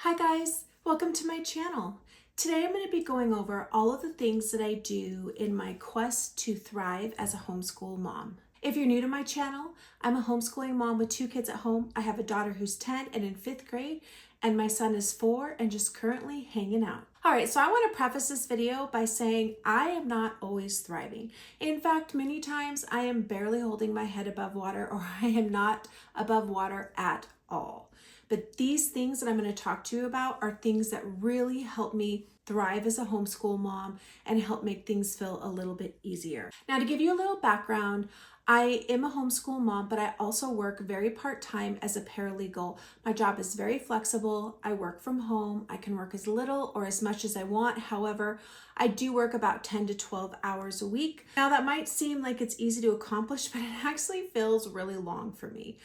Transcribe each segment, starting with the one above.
Hi guys, welcome to my channel. Today I'm going to be going over all of the things that I do in my quest to thrive as a homeschool mom. If you're new to my channel, I'm a homeschooling mom with 2 kids at home. I have a daughter who's 10 and in 5th grade, and my son is 4 and just currently hanging out. Alright, so I want to preface this video by saying I am not always thriving. In fact, many times I am barely holding my head above water, or I am not above water at all. But these things that I'm going to talk to you about are things that really help me thrive as a homeschool mom and help make things feel a little bit easier. Now, to give you a little background, I am a homeschool mom, but I also work very part-time as a paralegal. My job is very flexible. I work from home. I can work as little or as much as I want. However, I do work about 10 to 12 hours a week. Now, that might seem like it's easy to accomplish, but it actually feels really long for me.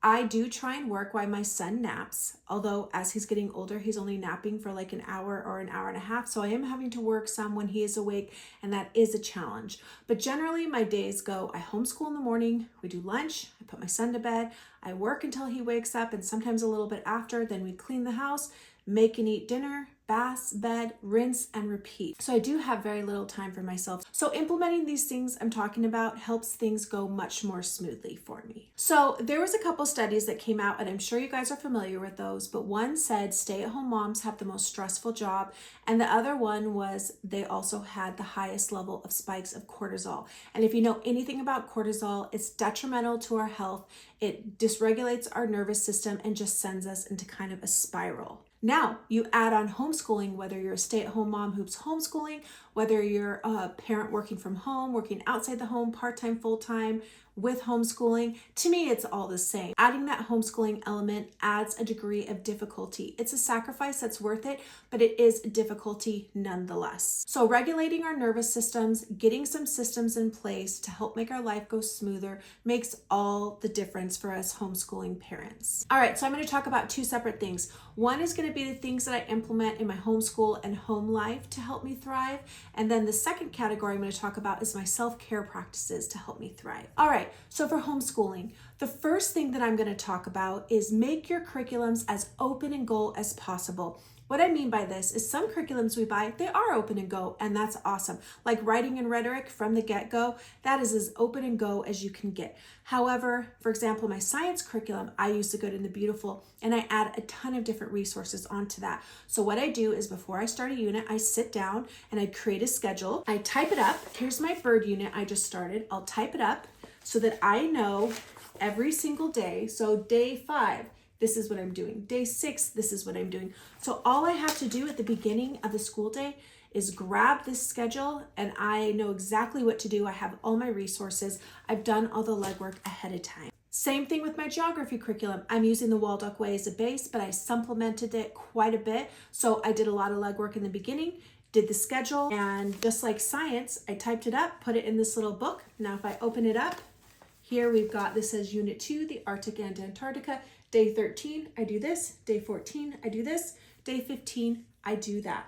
I do try and work while my son naps, although as he's getting older, he's only napping for like an hour or an hour and a half. So I am having to work some when he is awake, and that is a challenge. But generally my days go, I homeschool in the morning, we do lunch, I put my son to bed, I work until he wakes up, and sometimes a little bit after, then we clean the house, make and eat dinner, bath, bed, rinse, and repeat. So I do have very little time for myself. So implementing these things I'm talking about helps things go much more smoothly for me. So there was a couple studies that came out, and I'm sure you guys are familiar with those, but one said stay-at-home moms have the most stressful job, and the other one was they also had the highest level of spikes of cortisol. And if you know anything about cortisol, it's detrimental to our health. It dysregulates our nervous system and just sends us into kind of a spiral. Now, you add on homeschooling, whether you're a stay-at-home mom who's homeschooling, whether you're a parent working from home, working outside the home, part-time, full-time, with homeschooling, to me, it's all the same. Adding that homeschooling element adds a degree of difficulty. It's a sacrifice that's worth it, but it is a difficulty nonetheless. So regulating our nervous systems, getting some systems in place to help make our life go smoother makes all the difference for us homeschooling parents. All right, so I'm going to talk about 2 separate things. One is going to be the things that I implement in my homeschool and home life to help me thrive. And then the second category I'm going to talk about is my self-care practices to help me thrive. All right. So for homeschooling, the first thing that I'm going to talk about is make your curriculums as open and go as possible. What I mean by this is some curriculums we buy, they are open and go, and that's awesome. Like writing and rhetoric from the get-go, that is as open and go as you can get. However, for example, my science curriculum, I use the good and the beautiful, and I add a ton of different resources onto that. So what I do is before I start a unit, I sit down and I create a schedule. I type it up. Here's my bird unit I just started. I'll type it up so that I know every single day. So day 5, this is what I'm doing. Day 6, this is what I'm doing. So all I have to do at the beginning of the school day is grab this schedule, and I know exactly what to do. I have all my resources. I've done all the legwork ahead of time. Same thing with my geography curriculum. I'm using the Waldock Way as a base, but I supplemented it quite a bit. So I did a lot of legwork in the beginning, did the schedule, and just like science, I typed it up, put it in this little book. Now if I open it up, here we've got, this says Unit 2, the Arctic and Antarctica. Day 13, I do this. Day 14, I do this. Day 15, I do that.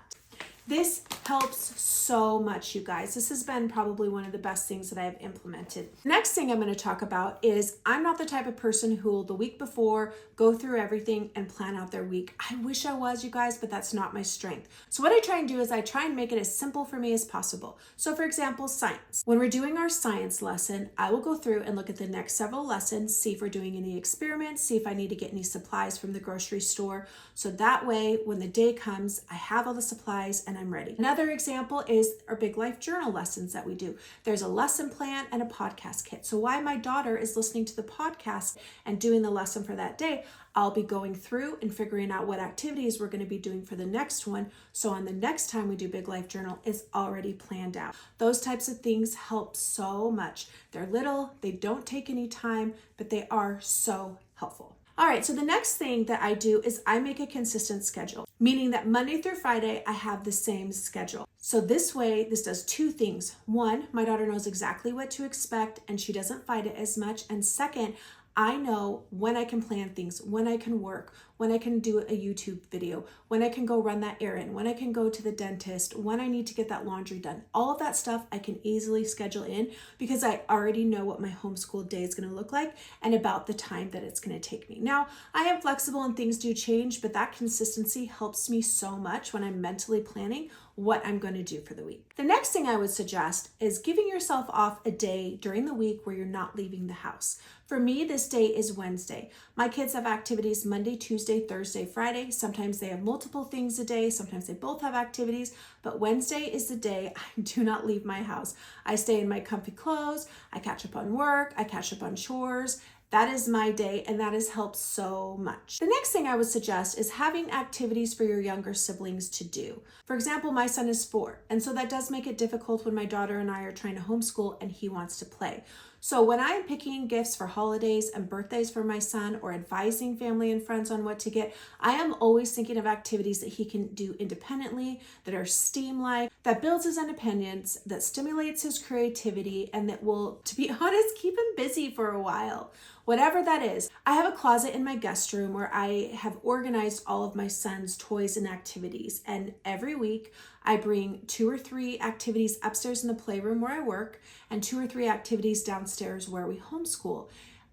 This helps so much, you guys. This has been probably one of the best things that I've implemented. Next thing I'm going to talk about is I'm not the type of person who will the week before go through everything and plan out their week. I wish I was, you guys, but that's not my strength. So what I try and do is I try and make it as simple for me as possible. So for example, science. When we're doing our science lesson, I will go through and look at the next several lessons, see if we're doing any experiments, see if I need to get any supplies from the grocery store. So that way, when the day comes, I have all the supplies and I'm ready. Another example is our Big Life Journal lessons that we do. There's a lesson plan and a podcast kit. So while my daughter is listening to the podcast and doing the lesson for that day, I'll be going through and figuring out what activities we're going to be doing for the next one. So on the next time we do Big Life Journal, it's already planned out. Those types of things help so much. They're little, they don't take any time, but they are so helpful. All right, so the next thing that I do is I make a consistent schedule, meaning that Monday through Friday, I have the same schedule. So this way, this does 2 things. 1, my daughter knows exactly what to expect and she doesn't fight it as much. And second, I know when I can plan things, when I can work, when I can do a YouTube video, when I can go run that errand, when I can go to the dentist, when I need to get that laundry done. All of that stuff I can easily schedule in because I already know what my homeschool day is going to look like and about the time that it's going to take me. Now, I am flexible and things do change, but that consistency helps me so much when I'm mentally planning what I'm going to do for the week. The next thing I would suggest is giving yourself off a day during the week where you're not leaving the house. For me, this day is Wednesday. My kids have activities Monday, Tuesday, Thursday, Friday. Sometimes they have multiple things a day. Sometimes they both have activities, but Wednesday is the day I do not leave my house. I stay in my comfy clothes. I catch up on work. I catch up on chores. That is my day, and that has helped so much. The next thing I would suggest is having activities for your younger siblings to do. For example, my son is 4, and so that does make it difficult when my daughter and I are trying to homeschool and he wants to play. So when I am picking gifts for holidays and birthdays for my son or advising family and friends on what to get, I am always thinking of activities that he can do independently, that are STEAM-like, that builds his independence, that stimulates his creativity, and that will, to be honest, keep him busy for a while. Whatever that is. I have a closet in my guest room where I have organized all of my son's toys and activities. And every week I bring 2 or 3 activities upstairs in the playroom where I work and 2 or 3 activities downstairs where we homeschool.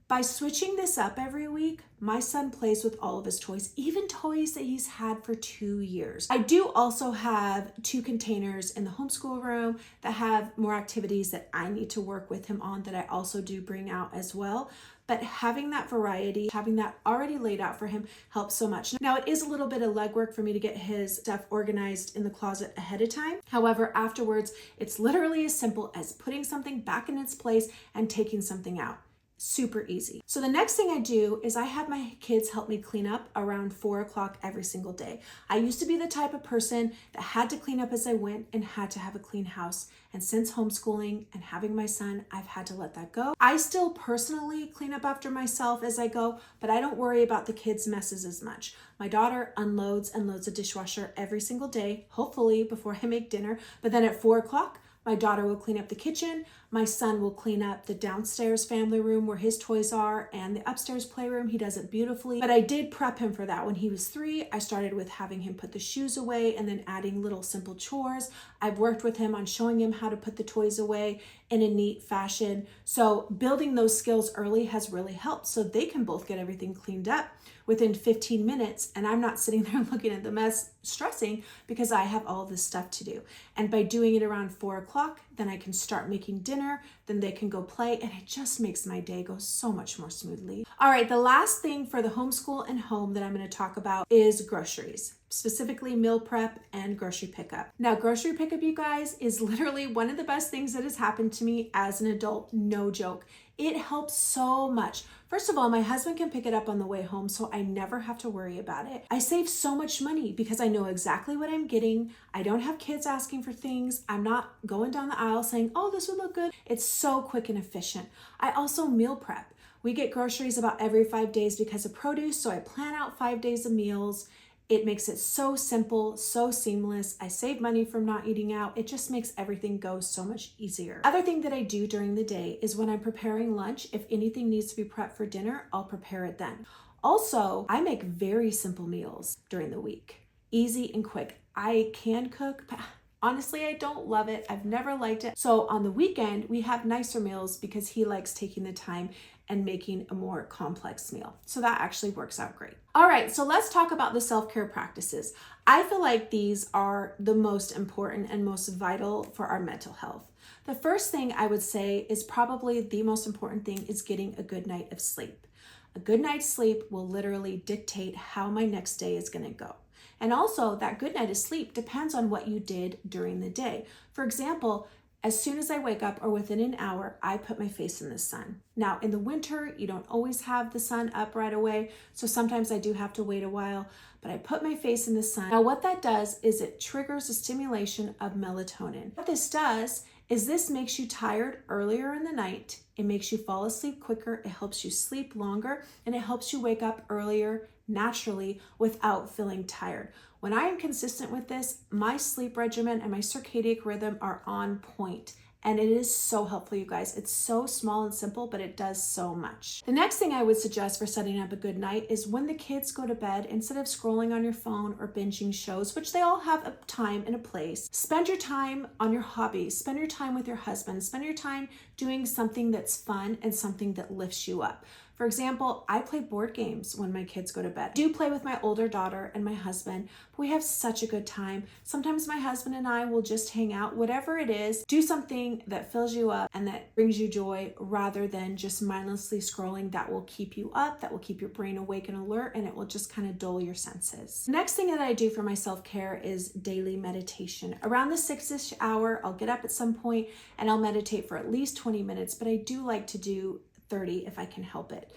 By switching this up every week, my son plays with all of his toys, even toys that he's had for 2 years. I do also have 2 containers in the homeschool room that have more activities that I need to work with him on that I also do bring out as well. But having that variety, having that already laid out for him helps so much. Now, it is a little bit of legwork for me to get his stuff organized in the closet ahead of time. However, afterwards, it's literally as simple as putting something back in its place and taking something out. Super easy. So the next thing I do is I have my kids help me clean up around 4 o'clock every single day. I used to be the type of person that had to clean up as I went and had to have a clean house. And since homeschooling and having my son, I've had to let that go. I still personally clean up after myself as I go, but I don't worry about the kids' messes as much. My daughter unloads and loads a dishwasher every single day, hopefully before I make dinner. But then at 4 o'clock, my daughter will clean up the kitchen. My son will clean up the downstairs family room where his toys are and the upstairs playroom. He does it beautifully. But I did prep him for that. When he was 3, I started with having him put the shoes away and then adding little simple chores. I've worked with him on showing him how to put the toys away in a neat fashion. So building those skills early has really helped so they can both get everything cleaned up within 15 minutes, and I'm not sitting there looking at the mess, stressing because I have all this stuff to do. And by doing it around 4 o'clock, then I can start making dinner, then they can go play, and it just makes my day go so much more smoothly. All right, the last thing for the homeschool and home that I'm going to talk about is groceries, specifically meal prep and grocery pickup. Now, grocery pickup, you guys, is literally one of the best things that has happened to me as an adult, no joke. It helps so much. First of all, my husband can pick it up on the way home, so I never have to worry about it. I save so much money because I know exactly what I'm getting. I don't have kids asking for things. I'm not going down the aisle saying, oh, this would look good. It's so quick and efficient. I also meal prep. We get groceries about every 5 days because of produce, so I plan out 5 days of meals. It makes it so simple, so seamless. I save money from not eating out. It just makes everything go so much easier. Other thing that I do during the day is when I'm preparing lunch, if anything needs to be prepped for dinner, I'll prepare it then. Also, I make very simple meals during the week. Easy and quick. I can cook, but honestly, I don't love it. I've never liked it. So on the weekend, we have nicer meals because he likes taking the time and making a more complex meal. So that actually works out great. All right, so let's talk about the self-care practices. I feel like these are the most important and most vital for our mental health. The first thing I would say is probably the most important thing is getting a good night of sleep. A good night's sleep will literally dictate how my next day is gonna go. And also that good night of sleep depends on what you did during the day. For example, as soon as I wake up or within an hour, I put my face in the sun. Now, in the winter, you don't always have the sun up right away, so sometimes I do have to wait a while, but I put my face in the sun. Now, what that does is it triggers a stimulation of melatonin. What this does is this makes you tired earlier in the night. It makes you fall asleep quicker, it helps you sleep longer, and it helps you wake up earlier naturally without feeling tired. When I am consistent with this, my sleep regimen and my circadian rhythm are on point And it is so helpful, you guys. It's so small and simple, but it does so much. The next thing I would suggest for setting up a good night is when the kids go to bed, instead of scrolling on your phone or binging shows, which they all have a time and a place, spend your time on your hobbies, spend your time with your husband, spend your time doing something that's fun and something that lifts you up. For example, I play board games when my kids go to bed. I do play with my older daughter and my husband, but we have such a good time. Sometimes my husband and I will just hang out, whatever it is, do something that fills you up and that brings you joy rather than just mindlessly scrolling. That will keep you up, that will keep your brain awake and alert, and it will just kind of dull your senses. The next thing that I do for my self-care is daily meditation. Around the 6-ish hour, I'll get up at some point and I'll meditate for at least 20 minutes, but I do like to do 30 if I can help it.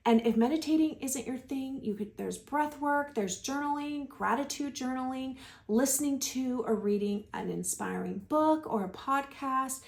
And if meditating isn't your thing, there's breath work, there's journaling, gratitude journaling, listening to or reading an inspiring book or a podcast,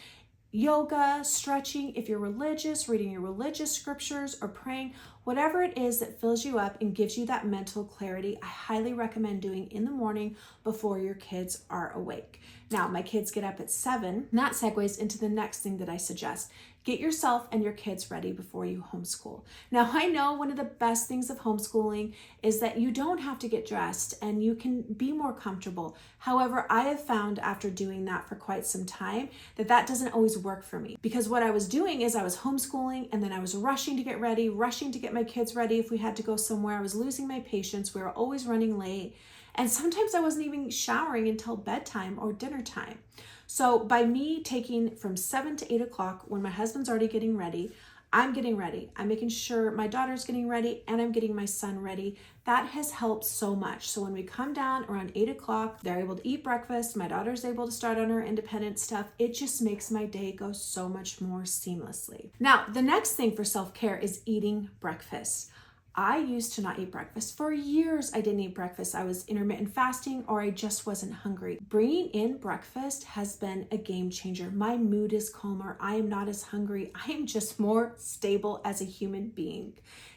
yoga, stretching, if you're religious, reading your religious scriptures or praying, whatever it is that fills you up and gives you that mental clarity, I highly recommend doing in the morning before your kids are awake. Now, my kids get up at 7, and that segues into the next thing that I suggest. Get yourself and your kids ready before you homeschool. Now, I know one of the best things of homeschooling is that you don't have to get dressed and you can be more comfortable. However, I have found after doing that for quite some time that doesn't always work for me, because what I was doing is I was homeschooling and then I was rushing to get ready, rushing to get my kids ready if we had to go somewhere. I was losing my patience. We were always running late. And sometimes I wasn't even showering until bedtime or dinner time. So by me taking from 7 to 8 o'clock when my husband's already getting ready, I'm getting ready. I'm making sure my daughter's getting ready and I'm getting my son ready. That has helped so much. So when we come down around 8 o'clock, they're able to eat breakfast. My daughter's able to start on her independent stuff. It just makes my day go so much more seamlessly. Now, the next thing for self-care is eating breakfast. I used to not eat breakfast. For years, I didn't eat breakfast. I was intermittent fasting or I just wasn't hungry. Bringing in breakfast has been a game changer. My mood is calmer. I am not as hungry. I am just more stable as a human being.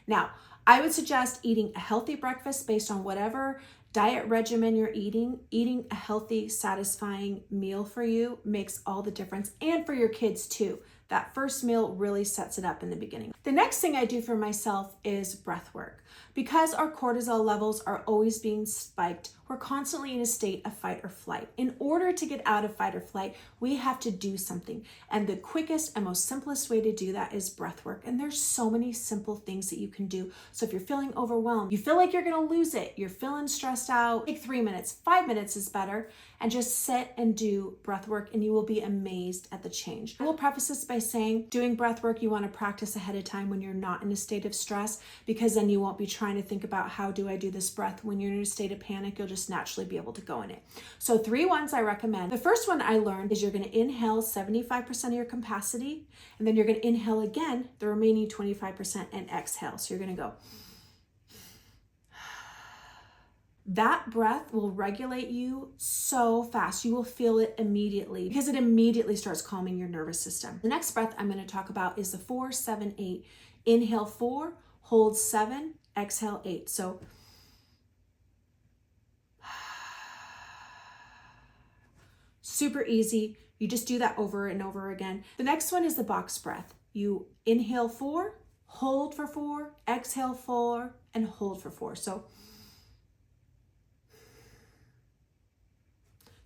Now, I would suggest eating a healthy breakfast based on whatever diet regimen you're eating. Eating a healthy, satisfying meal for you makes all the difference, and for your kids too. That first meal really sets it up in the beginning. The next thing I do for myself is breath work. Because our cortisol levels are always being spiked, we're constantly in a state of fight or flight. In order to get out of fight or flight, we have to do something. And the quickest and most simplest way to do that is breath work. And there's so many simple things that you can do. So if you're feeling overwhelmed, you feel like you're gonna lose it, you're feeling stressed out, take 3 minutes, 5 minutes is better, and just sit and do breath work and you will be amazed at the change. I will preface this by saying doing breath work you want to practice ahead of time when you're not in a state of stress, because then you won't be trying to think about how do I do this breath. When you're in a state of panic, you'll just naturally be able to go in it. So 3 ones I recommend. The first one I learned is you're going to inhale 75% of your capacity, and then you're going to inhale again the remaining 25% and exhale. So you're going to go. That breath will regulate you so fast. You will feel it immediately because it immediately starts calming your nervous system. The next breath I'm going to talk about is the 4-7-8. Inhale 4, hold 7, exhale 8. So super easy. You just do that over and over again. The next one is the box breath. You inhale 4, hold for 4, exhale 4, and hold for 4. So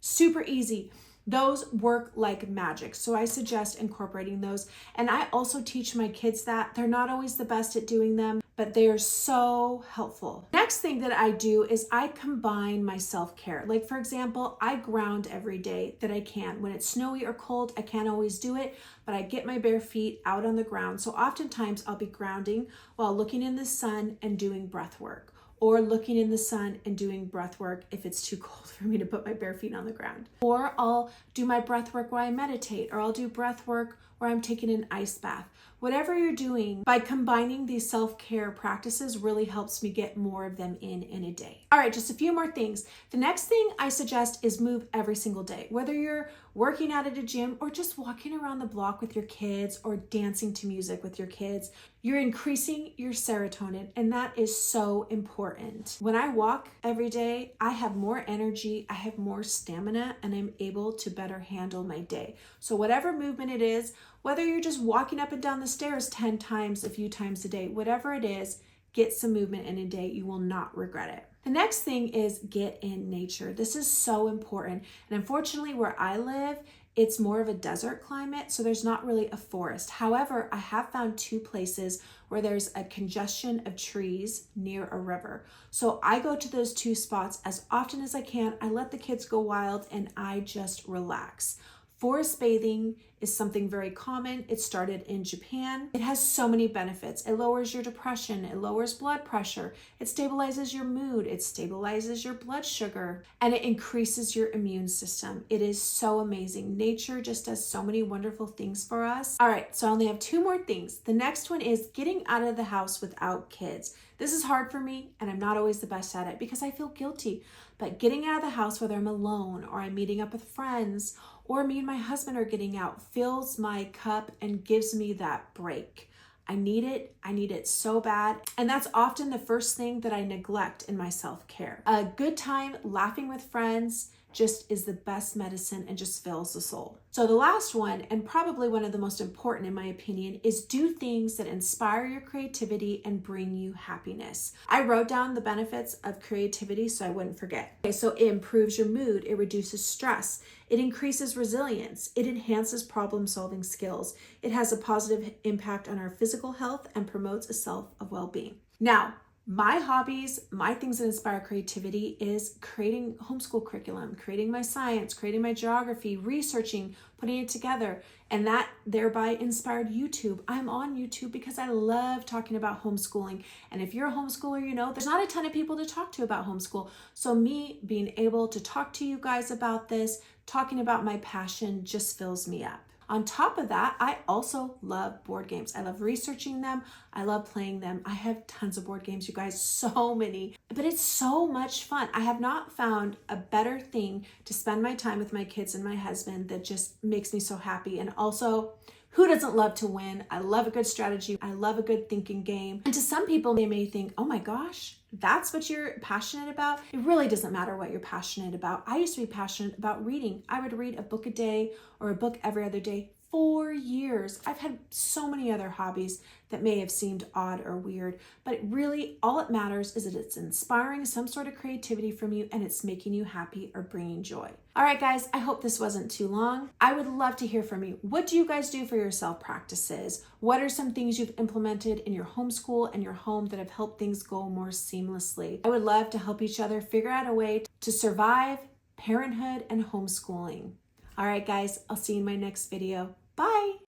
super easy. Those work like magic. So I suggest incorporating those. And I also teach my kids that. They're not always the best at doing them, but they are so helpful. Next thing that I do is I combine my self-care. Like for example, I ground every day that I can. When it's snowy or cold, I can't always do it, but I get my bare feet out on the ground. So oftentimes I'll be grounding while looking in the sun and doing breath work, or looking in the sun and doing breath work if it's too cold for me to put my bare feet on the ground. Or I'll do my breath work while I meditate, or I'll do breath work or I'm taking an ice bath. Whatever you're doing, by combining these self-care practices really helps me get more of them in a day. All right, just a few more things. The next thing I suggest is move every single day. Whether you're working out at a gym or just walking around the block with your kids or dancing to music with your kids, you're increasing your serotonin, and that is so important. When I walk every day, I have more energy, I have more stamina, and I'm able to better handle my day. So whatever movement it is, whether you're just walking up and down the stairs 10 times, a few times a day, whatever it is, get some movement in a day. You will not regret it. The next thing is get in nature. This is so important. And unfortunately, where I live, it's more of a desert climate, so there's not really a forest. However, I have found 2 places where there's a congestion of trees near a river. So I go to those 2 spots as often as I can. I let the kids go wild and I just relax. Forest bathing is something very common. It started in Japan. It has so many benefits. It lowers your depression. It lowers blood pressure. It stabilizes your mood. It stabilizes your blood sugar, and it increases your immune system. It is so amazing. Nature just does so many wonderful things for us. All right, so I only have 2 more things. The next one is getting out of the house without kids. This is hard for me, and I'm not always the best at it because I feel guilty. But getting out of the house, whether I'm alone or I'm meeting up with friends or me and my husband are getting out, fills my cup and gives me that break. I need it so bad. And that's often the first thing that I neglect in my self-care. A good time laughing with friends just is the best medicine and just fills the soul. So the last one, and probably one of the most important in my opinion, is do things that inspire your creativity and bring you happiness. I wrote down the benefits of creativity so I wouldn't forget. Okay, so it improves your mood, it reduces stress, it increases resilience, it enhances problem-solving skills, it has a positive impact on our physical health and promotes a self of well-being. Now, my hobbies, my things that inspire creativity is creating homeschool curriculum, creating my science, creating my geography, researching, putting it together, and that thereby inspired YouTube. I'm on YouTube because I love talking about homeschooling. And if you're a homeschooler, you know, there's not a ton of people to talk to about homeschool. So me being able to talk to you guys about this, talking about my passion just fills me up. On top of that, I also love board games. I love researching them. I love playing them. I have tons of board games, you guys, so many, but it's so much fun. I have not found a better thing to spend my time with my kids and my husband that just makes me so happy. And also, who doesn't love to win? I love a good strategy. I love a good thinking game. And to some people, they may think, oh my gosh, that's what you're passionate about. It really doesn't matter what you're passionate about. I used to be passionate about reading. I would read a book a day or a book every other day for years. I've had so many other hobbies that may have seemed odd or weird, but really all it matters is that it's inspiring some sort of creativity from you and it's making you happy or bringing joy. All right, guys, I hope this wasn't too long. I would love to hear from you. What do you guys do for your self practices? What are some things you've implemented in your homeschool and your home that have helped things go more seamlessly? I would love to help each other figure out a way to survive parenthood and homeschooling. All right, guys, I'll see you in my next video. Bye.